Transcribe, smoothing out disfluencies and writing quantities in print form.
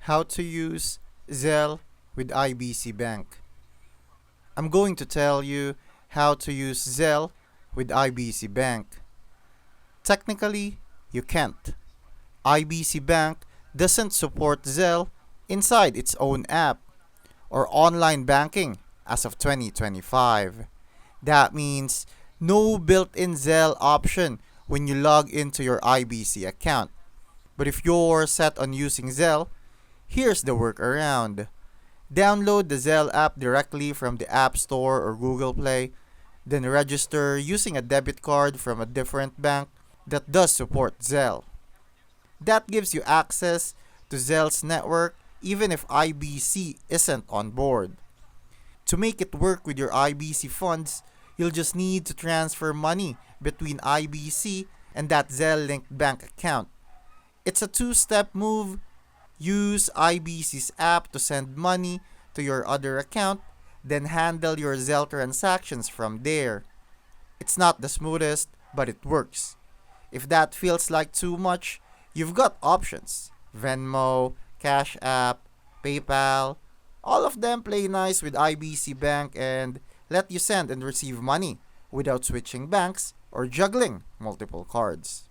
How to use Zelle with IBC Bank. I'm going to tell you how to use Zelle with IBC Bank. Technically, you can't. IBC Bank doesn't support Zelle inside its own app or online banking as of 2025. That means no built-in Zelle option when you log into your IBC account. But if you're set on using Zelle, here's the workaround. Download the Zelle app directly from the App Store or Google Play, then register using a debit card from a different bank that does support Zelle. That gives you access to Zelle's network even if IBC isn't on board. To make it work with your IBC funds, you'll just need to transfer money between IBC and that Zelle linked bank account. It's a two-step move. Use IBC's app to send money to your other account, then handle your Zelle transactions from there. It's not the smoothest, but it works. If that feels like too much, you've got options. Venmo, Cash App, PayPal, all of them play nice with IBC Bank and let you send and receive money without switching banks or juggling multiple cards.